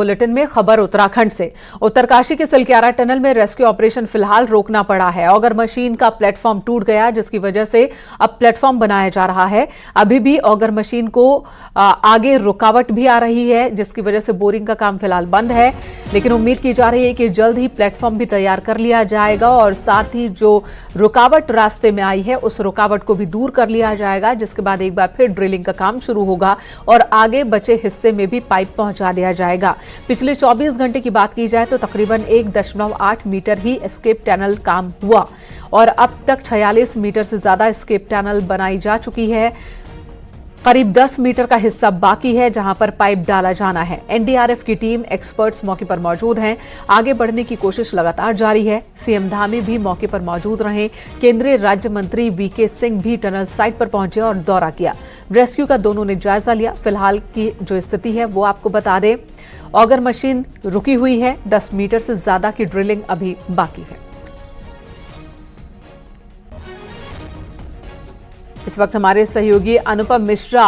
Bulletin में खबर उत्तराखंड से। उत्तरकाशी के सिलक्यारा टनल में रेस्क्यू ऑपरेशन फिलहाल रोकना पड़ा है। ऑगर मशीन का प्लेटफॉर्म टूट गया, जिसकी वजह से अब प्लेटफॉर्म बनाया जा रहा है। अभी भी ऑगर मशीन को आगे रुकावट भी आ रही है, जिसकी वजह से बोरिंग का काम फिलहाल बंद है। लेकिन उम्मीद की जा रही है कि जल्द ही प्लेटफॉर्म भी तैयार कर लिया जाएगा और साथ ही जो रुकावट रास्ते में आई है उस रुकावट को भी दूर कर लिया जाएगा, जिसके बाद एक बार फिर ड्रिलिंग का काम शुरू होगा और आगे बचे हिस्से में भी पाइप पहुंचा दिया जाएगा। पिछले 24 घंटे की बात की जाए तो तकरीबन 1.8 मीटर ही एस्केप टनल काम हुआ और अब तक 46 मीटर से ज्यादा एस्केप टनल बनाई जा चुकी है। करीब 10 मीटर का हिस्सा बाकी है जहां पर पाइप डाला जाना है। एनडीआरएफ की टीम, एक्सपर्ट्स मौके पर मौजूद हैं। आगे बढ़ने की कोशिश लगातार जारी है। सीएम धामी भी मौके पर मौजूद रहे। केंद्रीय राज्य मंत्री वीके सिंह भी टनल साइट पर पहुंचे और दौरा किया। रेस्क्यू का दोनों ने जायजा लिया। फिलहाल की जो स्थिति है वो आपको बता दें। ऑगर मशीन रुकी हुई है, 10 मीटर से ज्यादा की ड्रिलिंग अभी बाकी है। इस वक्त हमारे सहयोगी अनुपम मिश्रा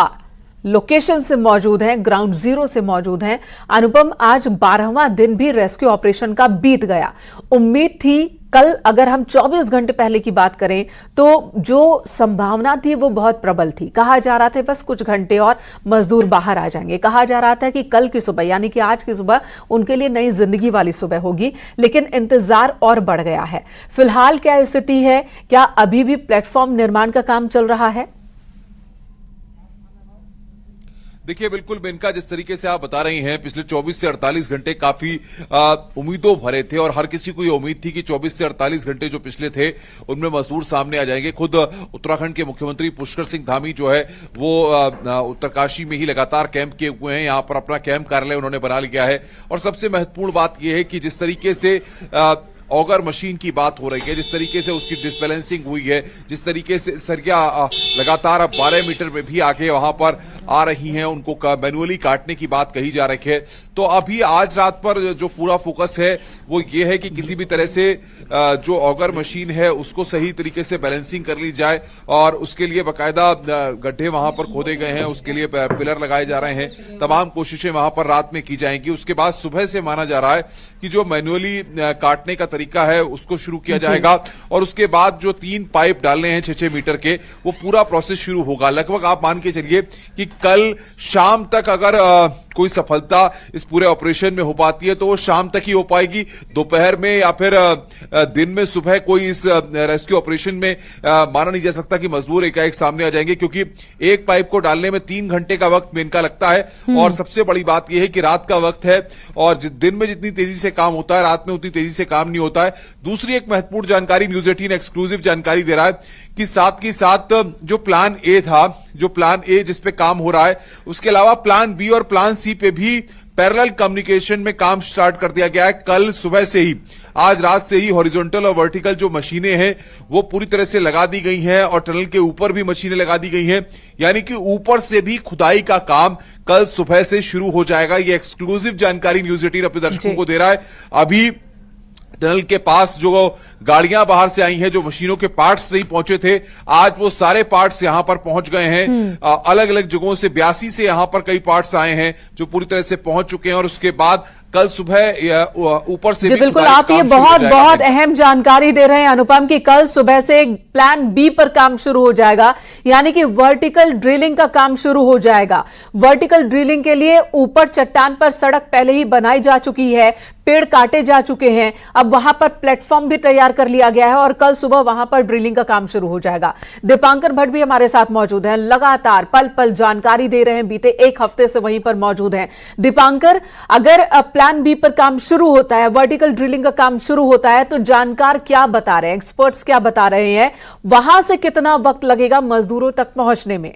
लोकेशन से मौजूद हैं, ग्राउंड जीरो से मौजूद हैं। अनुपम, आज 12वां दिन भी रेस्क्यू ऑपरेशन का बीत गया। उम्मीद थी कल, अगर हम 24 घंटे पहले की बात करें तो जो संभावना थी वो बहुत प्रबल थी। कहा जा रहा था बस कुछ घंटे और मजदूर बाहर आ जाएंगे। कहा जा रहा था कि कल की सुबह यानी कि आज की सुबह उनके लिए नई जिंदगी वाली सुबह होगी, लेकिन इंतजार और बढ़ गया है। फिलहाल क्या स्थिति है? क्या अभी भी प्लेटफॉर्म निर्माण का काम चल रहा है? देखिए, बिल्कुल मेनका, जिस तरीके से आप बता रही हैं, पिछले 24 से 48 घंटे काफी उम्मीदों भरे थे और हर किसी को ये उम्मीद थी कि 24 से 48 घंटे जो पिछले थे उनमें मजदूर सामने आ जाएंगे। खुद उत्तराखंड के मुख्यमंत्री पुष्कर सिंह धामी जो है वो उत्तरकाशी में ही लगातार कैंप किए हुए हैं। यहां पर अपना कैंप कार्यालय उन्होंने बना लिया है और सबसे महत्वपूर्ण बात यह है कि जिस तरीके से ऑगर मशीन की बात हो रही है, जिस तरीके से उसकी डिसबैलेंसिंग हुई है, जिस तरीके से सरिया लगातार अब 12 मीटर में भी आगे वहां पर आ रही हैं, उनको मैनुअली काटने की बात कही जा रही है। तो अभी आज रात पर जो पूरा फोकस है वो ये है कि किसी भी तरह से जो ऑगर मशीन है उसको सही तरीके से बैलेंसिंग कर ली जाए और उसके लिए बाकायदा गड्ढे वहां पर खोदे गए हैं, उसके लिए पिलर लगाए जा रहे हैं। तमाम कोशिशें वहां पर रात में की जाएंगी। उसके बाद सुबह से माना जा रहा है कि जो मैनुअली काटने का तरीका है उसको शुरू किया जाएगा और उसके बाद जो 3 पाइप डालने हैं 6-6 मीटर के, वो पूरा प्रोसेस शुरू होगा। लगभग आप मान के चलिए कि कल शाम तक अगर कोई सफलता इस पूरे ऑपरेशन में हो पाती है तो वो शाम तक ही हो पाएगी। दोपहर में या फिर दिन में सुबह कोई इस रेस्क्यू ऑपरेशन में माना नहीं जा सकता कि मजदूर एकाएक सामने आ जाएंगे, क्योंकि एक पाइप को डालने में 3 घंटे का वक्त मेनका लगता है। और सबसे बड़ी बात यह है कि रात का वक्त है और दिन में जितनी तेजी से काम होता है रात में उतनी तेजी से काम नहीं होता है। दूसरी एक महत्वपूर्ण जानकारी न्यूज 18 एक्सक्लूसिव जानकारी दे रहा है कि साथ ही साथ जो प्लान ए था, जो प्लान ए जिस पे काम हो रहा है, उसके अलावा प्लान बी और प्लान सी पे भी पैरेलल कम्युनिकेशन में काम स्टार्ट कर दिया गया है। कल सुबह से ही, आज रात से ही हॉरिजॉन्टल और वर्टिकल जो मशीनें हैं वो पूरी तरह से लगा दी गई हैं और टनल के ऊपर भी मशीनें लगा दी गई हैं, यानी कि ऊपर से भी खुदाई का काम कल सुबह से शुरू हो जाएगा। ये एक्सक्लूसिव जानकारी न्यूज 18 अपने दर्शकों को दे रहा है। अभी टनल के पास जो गाड़ियां बाहर से आई हैं, जो मशीनों के पार्ट्स नहीं पहुंचे थे, आज वो सारे पार्ट्स यहां पर पहुंच गए हैं। अलग अलग जगहों से 82 से यहां पर कई पार्ट्स आए हैं जो पूरी तरह से पहुंच चुके हैं और उसके बाद कल सुबह ऊपर से जी बिल्कुल, आप ये बहुत अहम जानकारी दे रहे हैं अनुपम कि कल सुबह से प्लान बी पर काम शुरू हो जाएगा, यानी कि वर्टिकल ड्रिलिंग का काम शुरू हो जाएगा। वर्टिकल ड्रिलिंग के लिए ऊपर चट्टान पर सड़क पहले ही बनाई जा चुकी है, पेड़ काटे जा चुके हैं, अब वहां पर प्लेटफॉर्म भी तैयार कर लिया गया है और कल सुबह वहां पर ड्रिलिंग का काम शुरू हो जाएगा। दीपांकर भट्ट भी हमारे साथ मौजूद हैं, लगातार पल पल जानकारी दे रहे हैं, बीते एक हफ्ते से वहीं पर मौजूद हैं। दीपांकर, अगर प्लान बी पर काम शुरू होता है, वर्टिकल ड्रिलिंग का काम शुरू होता है, तो जानकार क्या बता रहे हैं, एक्सपर्ट्स क्या बता रहे हैं, वहां से कितना वक्त लगेगा मजदूरों तक पहुंचने में?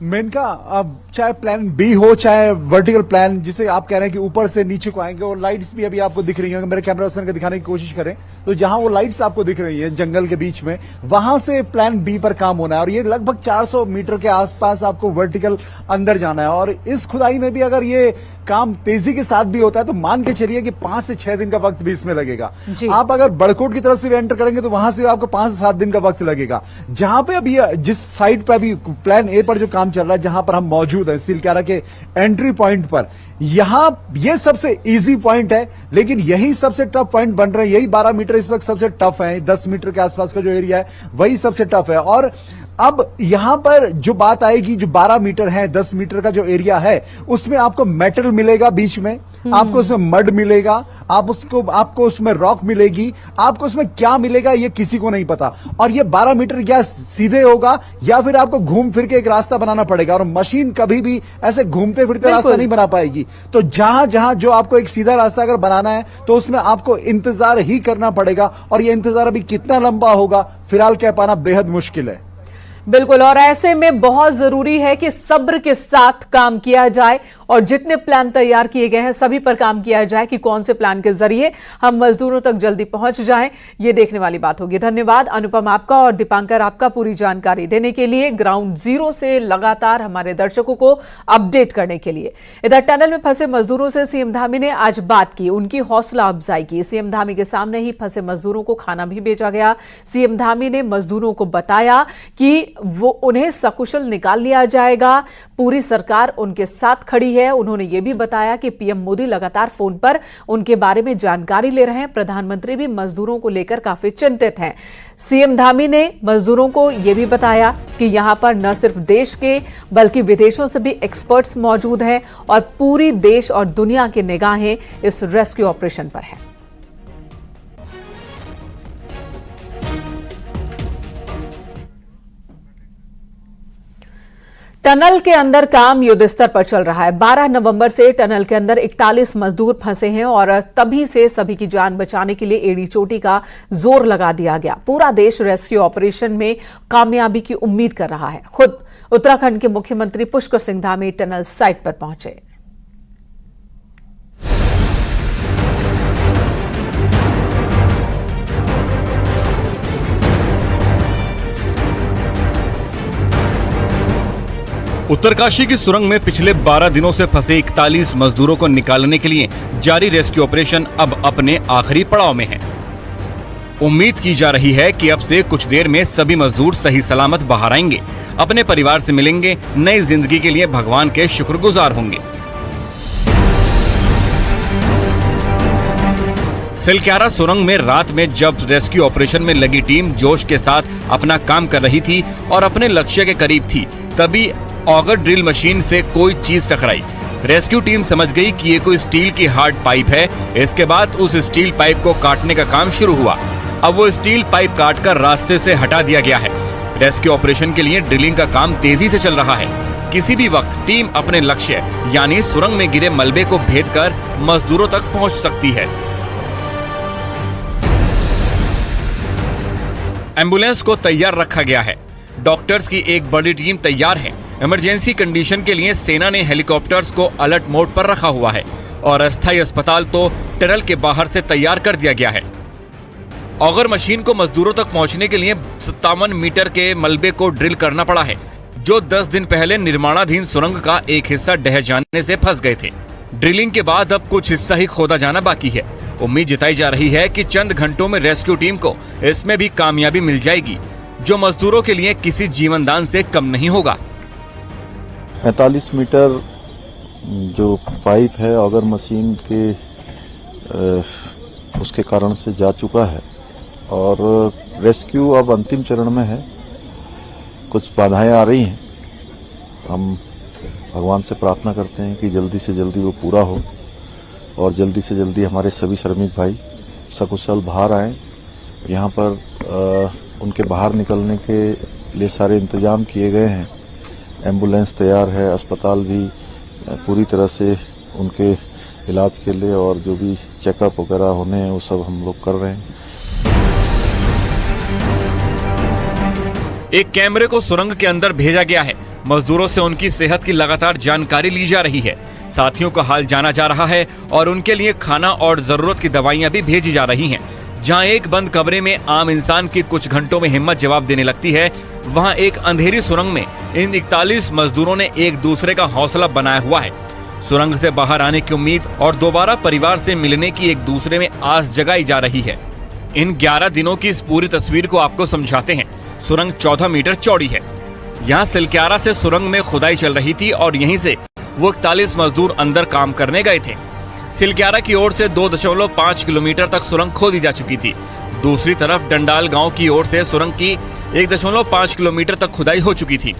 मेनका, अब चाहे प्लान बी हो चाहे वर्टिकल प्लान, जिसे आप कह रहे हैं कि ऊपर से नीचे को आएंगे, और लाइट्स भी अभी आपको दिख रही हैं, मेरे कैमरा पर्सन का दिखाने की कोशिश करें तो जहां वो लाइट्स आपको दिख रही है जंगल के बीच में, वहां से प्लान बी पर काम होना है और ये लगभग 400 मीटर के आसपास आपको वर्टिकल अंदर जाना है। और इस खुदाई में भी अगर ये काम तेजी के साथ भी होता है तो मान के चलिए कि 5 से 6 दिन का वक्त भी इसमें लगेगा। आप अगर बड़कोट की तरफ से भी एंटर करेंगे तो वहां से आपको 5 से 7 दिन का वक्त लगेगा। जहां पे अभी जिस साइट पे अभी प्लान ए पर जो काम चल रहा है, जहां पर हम मौजूद हैं सिलक्यारा के एंट्री पॉइंट पर, यहां ये सबसे इजी पॉइंट है, लेकिन यही सबसे टफ पॉइंट बन रहा है। यही 12 मीटर इस वक्त सबसे टफ है। 10 मीटर के आसपास का जो एरिया है वही सबसे टफ है। और अब यहां पर जो बात आएगी, जो 12 मीटर है, 10 मीटर का जो एरिया है, उसमें आपको मेटल मिलेगा बीच में, आपको उसमें मड मिलेगा, आपको उसमें रॉक मिलेगी, आपको उसमें क्या मिलेगा ये किसी को नहीं पता। और ये 12 मीटर क्या सीधे होगा या फिर आपको घूम फिर के एक रास्ता बनाना पड़ेगा, और मशीन कभी भी ऐसे घूमते फिरते रास्ता नहीं बना पाएगी। तो जहां जहां जो आपको एक सीधा रास्ता अगर बनाना है तो उसमें आपको इंतजार ही करना पड़ेगा, और ये इंतजार अभी कितना लंबा होगा फिलहाल कह पाना बेहद मुश्किल है। बिल्कुल, और ऐसे में बहुत जरूरी है कि सब्र के साथ काम किया जाए और जितने प्लान तैयार किए गए हैं सभी पर काम किया जाए कि कौन से प्लान के जरिए हम मजदूरों तक जल्दी पहुंच जाएं, ये देखने वाली बात होगी। धन्यवाद अनुपम आपका और दीपांकर आपका पूरी जानकारी देने के लिए, ग्राउंड जीरो से लगातार हमारे दर्शकों को अपडेट करने के लिए। इधर टनल में फंसे मजदूरों से सीएम धामी ने आज बात की, उनकी हौसला अफजाई की। सीएम धामी के सामने ही फंसे मजदूरों को खाना भी भेजा गया। सीएम धामी ने मजदूरों को बताया कि वो उन्हें सकुशल निकाल लिया जाएगा, पूरी सरकार उनके साथ खड़ी है। उन्होंने ये भी बताया कि पीएम मोदी लगातार फोन पर उनके बारे में जानकारी ले रहे हैं। प्रधानमंत्री भी मजदूरों को लेकर काफी चिंतित हैं। सीएम धामी ने मजदूरों को यह भी बताया कि यहां पर न सिर्फ देश के बल्कि विदेशों से भी एक्सपर्ट्स मौजूद हैं और पूरी देश और दुनिया की निगाहें इस रेस्क्यू ऑपरेशन पर है। टनल के अंदर काम युद्ध स्तर पर चल रहा है। 12 नवंबर से टनल के अंदर 41 मजदूर फंसे हैं और तभी से सभी की जान बचाने के लिए एड़ी चोटी का जोर लगा दिया गया। पूरा देश रेस्क्यू ऑपरेशन में कामयाबी की उम्मीद कर रहा है। खुद उत्तराखंड के मुख्यमंत्री पुष्कर सिंह धामी टनल साइट पर पहुंचे। उत्तरकाशी की सुरंग में पिछले 12 दिनों से फंसे 41 मजदूरों को निकालने के लिए जारी रेस्क्यू ऑपरेशन अब अपने आखिरी पड़ाव में है। उम्मीद की जा रही है कि अब से कुछ देर में सभी मजदूर सही सलामत बाहर आएंगे, अपने परिवार से मिलेंगे, नई जिंदगी के लिए भगवान के शुक्रगुजार होंगे। सिलक्यारा सुरंग में रात में जब रेस्क्यू ऑपरेशन में लगी टीम जोश के साथ अपना काम कर रही थी और अपने लक्ष्य के करीब थी, तभी ऑगर ड्रिल मशीन से कोई चीज टकराई। रेस्क्यू टीम समझ गई कि ये कोई स्टील की हार्ड पाइप है। इसके बाद उस स्टील पाइप को काटने का काम शुरू हुआ। अब वो स्टील पाइप काटकर रास्ते से हटा दिया गया है। रेस्क्यू ऑपरेशन के लिए ड्रिलिंग का काम तेजी से चल रहा है। किसी भी वक्त टीम अपने लक्ष्य यानी सुरंग में गिरे मलबे को भेदकर मजदूरों तक पहुंच सकती है। एम्बुलेंस को तैयार रखा गया है। डॉक्टर्स की एक बड़ी टीम तैयार है। इमरजेंसी कंडीशन के लिए सेना ने हेलीकॉप्टर्स को अलर्ट मोड पर रखा हुआ है और अस्थायी अस्पताल तो टनल के बाहर से तैयार कर दिया गया है। ऑगर मशीन को मजदूरों तक पहुंचने के लिए 57 मीटर के मलबे को ड्रिल करना पड़ा है, जो 10 दिन पहले निर्माणाधीन सुरंग का एक हिस्सा ढह जाने से फंस गए थे। ड्रिलिंग के बाद अब कुछ हिस्सा ही खोदा जाना बाकी है। उम्मीद जताई जा रही है कि चंद घंटों में रेस्क्यू टीम को इसमें भी कामयाबी मिल जाएगी, जो मजदूरों के लिए किसी जीवनदान से कम नहीं होगा। 45 मीटर जो पाइप है ऑगर मशीन के उसके कारण से जा चुका है और रेस्क्यू अब अंतिम चरण में है। कुछ बाधाएं आ रही हैं। हम भगवान से प्रार्थना करते हैं कि जल्दी से जल्दी वो पूरा हो और जल्दी से जल्दी हमारे सभी श्रमिक भाई सकुशल बाहर आएं। यहाँ पर उनके बाहर निकलने के लिए सारे इंतजाम किए गए हैं। एम्बुलेंस तैयार है, अस्पताल भी पूरी तरह से उनके इलाज के लिए और जो भी चेकअप वगैरह होने हैं वो सब हम लोग कर रहे हैं। एक कैमरे को सुरंग के अंदर भेजा गया है। मजदूरों से उनकी सेहत की लगातार जानकारी ली जा रही है। साथियों का हाल जाना जा रहा है और उनके लिए खाना और जरूरत की दवाइयां भी भेजी जा रही हैं। जहां एक बंद कमरे में आम इंसान की कुछ घंटों में हिम्मत जवाब देने लगती है, वहां एक अंधेरी सुरंग में इन 41 मजदूरों ने एक दूसरे का हौसला बनाया हुआ है। सुरंग से बाहर आने की उम्मीद और दोबारा परिवार से मिलने की एक दूसरे में आस जगाई जा रही है। इन 11 दिनों की इस पूरी तस्वीर को आपको समझाते हैं। सुरंग 14 मीटर चौड़ी है। यहाँ सिलक्यारा से सुरंग में खुदाई चल रही थी और यहीं से वो 41 मजदूर अंदर काम करने गए थे। सिलक्यारा की ओर से 2.5 किलोमीटर तक सुरंग खोदी जा चुकी थी। दूसरी तरफ डंडाल गांव की ओर से सुरंग की 1.5 किलोमीटर तक खुदाई हो चुकी थी।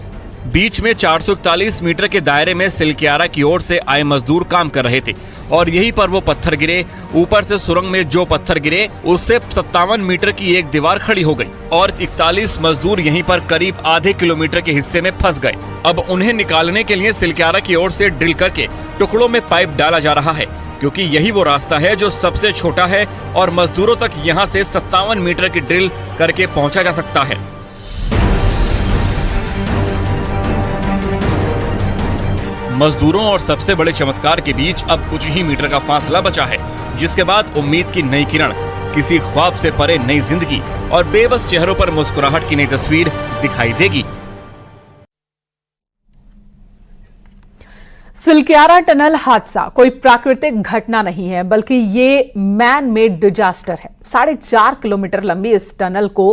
बीच में 441 मीटर के दायरे में सिलक्यारा की ओर से आए मजदूर काम कर रहे थे और यहीं पर वो पत्थर गिरे। ऊपर से सुरंग में जो पत्थर गिरे उससे 57 मीटर की एक दीवार खड़ी हो गई और 41 मजदूर यहीं पर करीब आधे किलोमीटर के हिस्से में फंस गए। अब उन्हें निकालने के लिए सिलक्यारा की ओर से ड्रिल करके टुकड़ों में पाइप डाला जा रहा है, क्योंकि यही वो रास्ता है जो सबसे छोटा है और मजदूरों तक यहाँ से 57 मीटर की ड्रिल करके पहुंचा जा सकता है। मजदूरों और सबसे बड़े चमत्कार के बीच अब कुछ ही मीटर का फासला बचा है, जिसके बाद उम्मीद की नई किरण, किसी ख्वाब से परे नई जिंदगी और बेबस चेहरों पर मुस्कुराहट की नई तस्वीर दिखाई देगी। सिलक्यारा टनल हादसा कोई प्राकृतिक घटना नहीं है, बल्कि ये मैन मेड डिजास्टर है। 4.5 किलोमीटर लंबी इस टनल को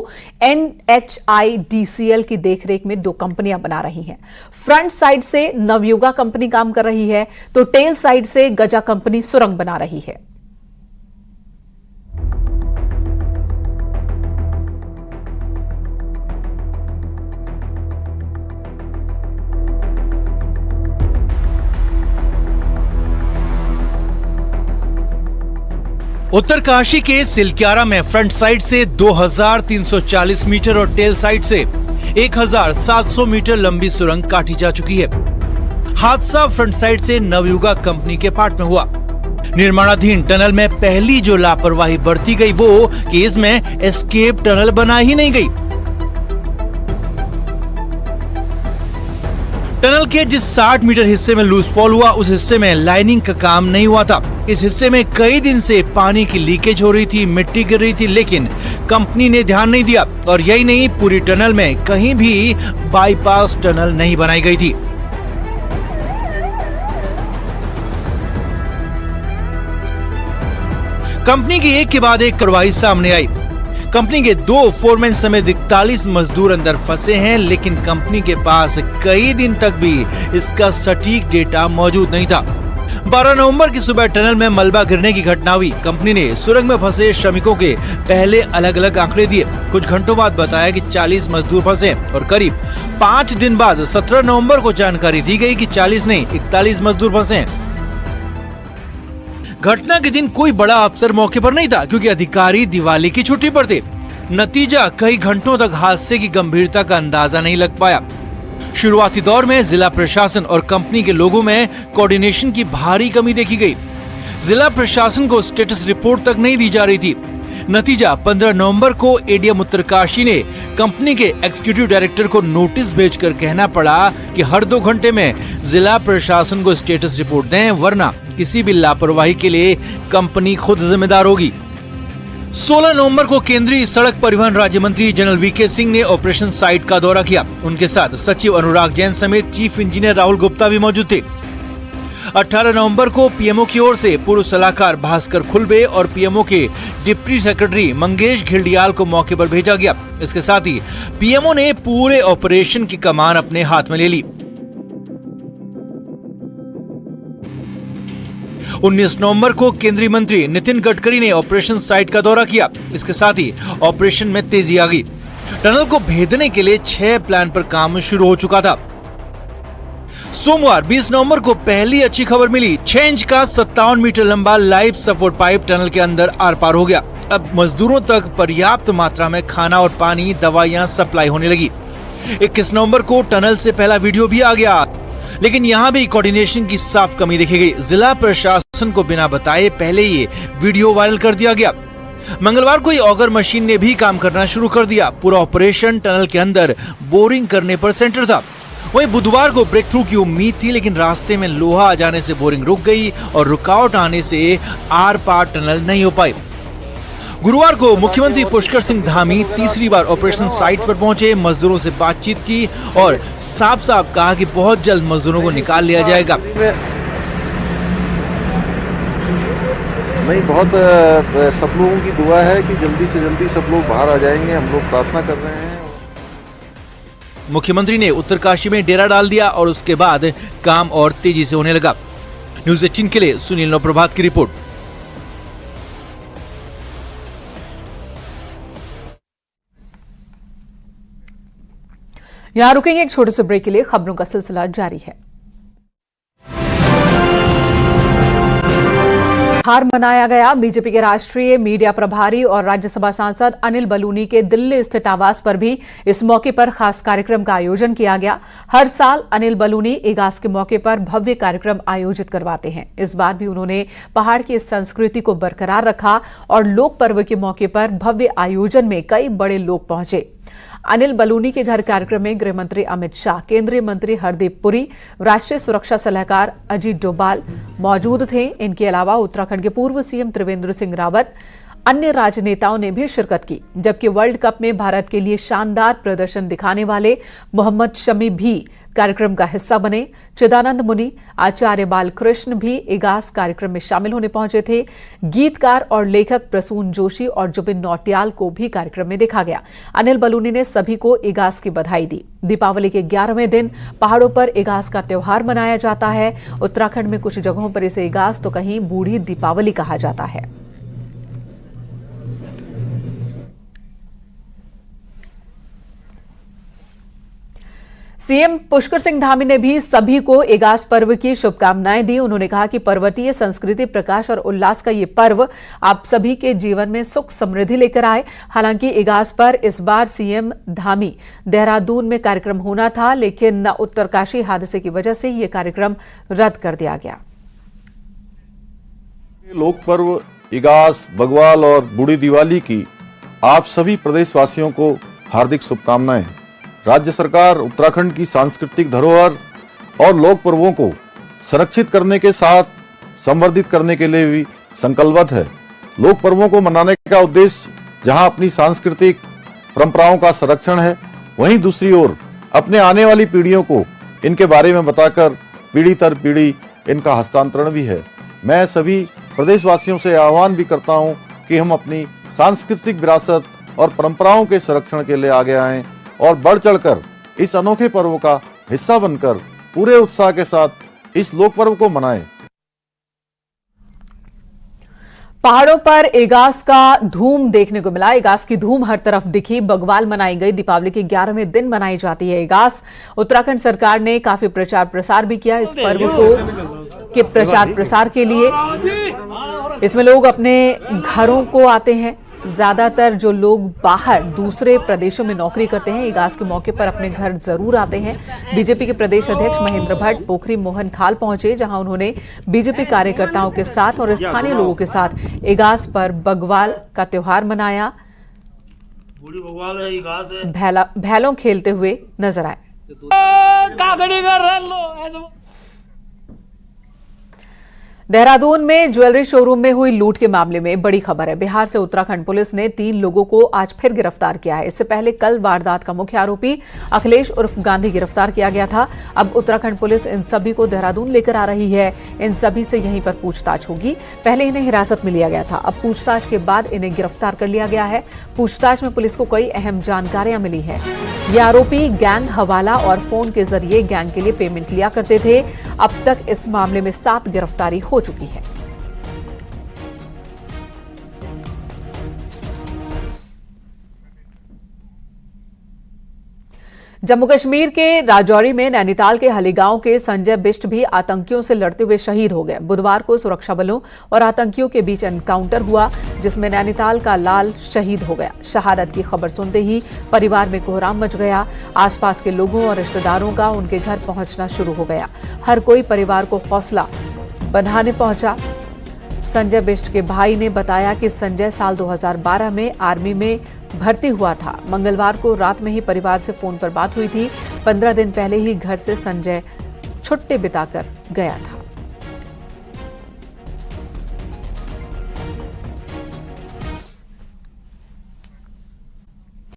NHIDCL की देखरेख में 2 कंपनियां बना रही हैं। फ्रंट साइड से नवयुगा कंपनी काम कर रही है, तो टेल साइड से गजा कंपनी सुरंग बना रही है। उत्तरकाशी के सिलक्यारा में फ्रंट साइड से 2340 मीटर और टेल साइड से 1700 मीटर लंबी सुरंग काटी जा चुकी है। हादसा फ्रंट साइड से नवयुगा कंपनी के पार्ट में हुआ। निर्माणाधीन टनल में पहली जो लापरवाही बरती गई वो कि इसमें एस्केप टनल बना ही नहीं गई। टनल के जिस 60 मीटर हिस्से में लूज फॉल हुआ, उस हिस्से में लाइनिंग का काम नहीं हुआ था। इस हिस्से में कई दिन से पानी की लीकेज हो रही थी, मिट्टी गिर रही थी, लेकिन कंपनी ने ध्यान नहीं दिया। और यही नहीं, पूरी टनल में कहीं भी बाईपास टनल नहीं बनाई गई थी। कंपनी की एक के बाद एक कार्रवाई सामने आई। कंपनी के 2 फोरमैन समेत 41 मजदूर अंदर फंसे हैं, लेकिन कंपनी के पास कई दिन तक भी इसका सटीक डेटा मौजूद नहीं था। 12 नवंबर की सुबह टनल में मलबा गिरने की घटना हुई। कंपनी ने सुरंग में फंसे श्रमिकों के पहले अलग अलग आंकड़े दिए। कुछ घंटों बाद बताया कि 40 मजदूर फंसे और करीब 5 दिन बाद 17 नवंबर को जानकारी दी गई कि 40 नहीं 41 मजदूर फंसे। घटना के दिन कोई बड़ा अफसर मौके पर नहीं था, क्योंकि अधिकारी दिवाली की छुट्टी पर थे। नतीजा, कई घंटों तक हादसे की गंभीरता का अंदाजा नहीं लग पाया। शुरुआती दौर में जिला प्रशासन और कंपनी के लोगों में कोऑर्डिनेशन की भारी कमी देखी गई। जिला प्रशासन को स्टेटस रिपोर्ट तक नहीं दी जा रही थी। नतीजा, 15 नवंबर को एडीएम उत्तरकाशी ने कंपनी के एग्जीक्यूटिव डायरेक्टर को नोटिस भेजकर कहना पड़ा कि हर 2 घंटे में जिला प्रशासन को स्टेटस रिपोर्ट दें, वरना किसी भी लापरवाही के लिए कंपनी खुद जिम्मेदार होगी। 16 नवंबर को केंद्रीय सड़क परिवहन राज्य मंत्री जनरल वीके सिंह ने ऑपरेशन साइट का दौरा किया। उनके साथ सचिव अनुराग जैन समेत चीफ इंजीनियर राहुल गुप्ता भी मौजूद थे। 18 नवंबर को पीएमओ की ओर से पूर्व सलाहकार भास्कर खुलबे और पीएमओ के डिप्टी सेक्रेटरी मंगेश घिल्डियाल को मौके पर भेजा गया। इसके साथ ही पीएमओ ने पूरे ऑपरेशन की कमान अपने हाथ में ले ली। 19 नवंबर को केंद्रीय मंत्री नितिन गडकरी ने ऑपरेशन साइट का दौरा किया। इसके साथ ही ऑपरेशन में तेजी आ गई। टनल को भेदने के लिए 6 प्लान पर काम शुरू हो चुका था। सोमवार 20 नवंबर को पहली अच्छी खबर मिली। 6 इंच का 57 मीटर लंबा लाइफ सपोर्ट पाइप टनल के अंदर आर पार हो गया। अब मजदूरों तक पर्याप्त मात्रा में खाना और पानी, दवाइयां सप्लाई होने लगी। 21 नवंबर को टनल से पहला वीडियो भी आ गया, लेकिन यहाँ भी कोऑर्डिनेशन की साफ कमी देखी गई। जिला प्रशासन को बिना बताए पहले ये वीडियो वायरल कर दिया गया। मंगलवार को ऑगर मशीन ने भी काम करना शुरू कर दिया। पूरा ऑपरेशन टनल के अंदर बोरिंग करने पर सेंटर था। वहीं बुधवार को ब्रेक थ्रू की उम्मीद थी, लेकिन रास्ते में लोहा आ जाने से बोरिंग रुक गई और रुकावट आने से आर पार टनल नहीं हो पाई। गुरुवार को मुख्यमंत्री पुष्कर सिंह धामी तीसरी बार ऑपरेशन साइट पर पहुंचे, मजदूरों से बातचीत की और साफ साफ कहा कि बहुत जल्द मजदूरों को निकाल लिया जाएगा। नहीं, बहुत सब लोगों की दुआ है कि जल्दी से जल्दी सब लोग बाहर आ जाएंगे। हम लोग प्रार्थना कर रहे हैं। मुख्यमंत्री ने उत्तरकाशी में डेरा डाल दिया और उसके बाद काम और तेजी से होने लगा। न्यूज़ 18 के लिए सुनील नवप्रभात की रिपोर्ट। यहां रुकेंगे एक छोटे से ब्रेक के लिए, खबरों का सिलसिला जारी है। हार मनाया गया। बीजेपी के राष्ट्रीय मीडिया प्रभारी और राज्यसभा सांसद अनिल बलूनी के दिल्ली स्थित आवास पर भी इस मौके पर खास कार्यक्रम का आयोजन किया गया। हर साल अनिल बलूनी इगास के मौके पर भव्य कार्यक्रम आयोजित करवाते हैं। इस बार भी उन्होंने पहाड़ की संस्कृति को बरकरार रखा और लोक पर्व के मौके पर भव्य आयोजन में कई बड़े लोग पहुंचे। अनिल बलूनी के घर कार्यक्रम में गृह मंत्री अमित शाह, केंद्रीय मंत्री हरदीप पुरी, राष्ट्रीय सुरक्षा सलाहकार अजीत डोभाल मौजूद थे। इनके अलावा उत्तराखंड के पूर्व सीएम त्रिवेंद्र सिंह रावत, अन्य राजनेताओं ने भी शिरकत की। जबकि वर्ल्ड कप में भारत के लिए शानदार प्रदर्शन दिखाने वाले मोहम्मद शमी भी कार्यक्रम का हिस्सा बने। चिदानंद मुनि, आचार्य बालकृष्ण भी इगास कार्यक्रम में शामिल होने पहुंचे थे। गीतकार और लेखक प्रसून जोशी और जुबिन नौटियाल को भी कार्यक्रम में देखा गया। अनिल बलूनी ने सभी को इगास की बधाई दी। दीपावली के 11वें दिन पहाड़ों पर इगास का त्योहार मनाया जाता है। उत्तराखंड में कुछ जगहों पर इसे इगास तो कहीं बूढ़ी दीपावली कहा जाता है। सीएम पुष्कर सिंह धामी ने भी सभी को इगास पर्व की शुभकामनाएं दी। उन्होंने कहा कि पर्वतीय संस्कृति, प्रकाश और उल्लास का ये पर्व आप सभी के जीवन में सुख समृद्धि लेकर आए। हालांकि इगास पर इस बार सीएम धामी देहरादून में कार्यक्रम होना था, लेकिन उत्तरकाशी हादसे की वजह से ये कार्यक्रम रद्द कर दिया गया। लोक पर्व इगास, बग्वाल और बूढ़ी दिवाली की आप सभी प्रदेशवासियों को हार्दिक शुभकामनाएं। राज्य सरकार उत्तराखंड की सांस्कृतिक धरोहर और लोक पर्वों को संरक्षित करने के साथ संवर्धित करने के लिए भी संकल्पबद्ध है। लोक पर्वों को मनाने का उद्देश्य जहां अपनी सांस्कृतिक परंपराओं का संरक्षण है, वहीं दूसरी ओर अपने आने वाली पीढ़ियों को इनके बारे में बताकर पीढ़ी दर पीढ़ी इनका हस्तांतरण भी है। मैं सभी प्रदेशवासियों से आह्वान भी करता हूं कि हम अपनी सांस्कृतिक विरासत और परंपराओं के संरक्षण के लिए आगे आएं और बढ़ चढ़कर इस अनोखे पर्व का हिस्सा बनकर पूरे उत्साह के साथ इस लोक पर्व को मनाएं। पहाड़ों पर इगास का धूम देखने को मिला। इगास की धूम हर तरफ दिखी। बग्वाल मनाई गई। दीपावली के 11वें दिन मनाई जाती है इगास। उत्तराखंड सरकार ने काफी प्रचार प्रसार भी किया इस पर्व के प्रचार प्रसार के लिए। इसमें लोग अपने घरों को आते हैं। ज्यादातर जो लोग बाहर दूसरे प्रदेशों में नौकरी करते हैं, इगास के मौके पर अपने घर जरूर आते हैं। बीजेपी के प्रदेश अध्यक्ष महेंद्र भट्ट पोखरी मोहन खाल पहुंचे, जहां उन्होंने बीजेपी कार्यकर्ताओं के साथ और स्थानीय लोगों के साथ इगास पर बग्वाल का त्योहार मनाया। भैलों खेलते हुए नजर आए। देहरादून में ज्वेलरी शोरूम में हुई लूट के मामले में बड़ी खबर है। बिहार से उत्तराखंड पुलिस ने 3 लोगों को आज फिर गिरफ्तार किया है। इससे पहले कल वारदात का मुख्य आरोपी अखिलेश उर्फ गांधी गिरफ्तार किया गया था। अब उत्तराखंड पुलिस इन सभी को देहरादून लेकर आ रही है। इन सभी से यहीं पर पूछताछ होगी। पहले इन्हें हिरासत में लिया गया था, अब पूछताछ के बाद इन्हें गिरफ्तार कर लिया गया है। पूछताछ में पुलिस को कई अहम जानकारियां मिली है। ये आरोपी गैंग हवाला और फोन के जरिए गैंग के लिए पेमेंट लिया करते थे। अब तक इस मामले में 7 गिरफ्तारी हो चुकी है। जम्मू कश्मीर के राजौरी में नैनीताल के हलीगांव के संजय बिष्ट भी आतंकियों से लड़ते हुए शहीद हो गए। बुधवार को सुरक्षा बलों और आतंकियों के बीच एनकाउंटर हुआ, जिसमें नैनीताल का लाल शहीद हो गया। शहादत की खबर सुनते ही परिवार में कोहराम मच गया। आसपास के लोगों और रिश्तेदारों का उनके घर पहुंचना शुरू हो गया। हर कोई परिवार को हौसला बंधाने पहुंचा। संजय बिष्ट के भाई ने बताया कि संजय साल 2012 में आर्मी में भर्ती हुआ था। मंगलवार को रात में ही परिवार से फोन पर बात हुई थी। 15 दिन पहले ही घर से संजय छुट्टी बिताकर गया था।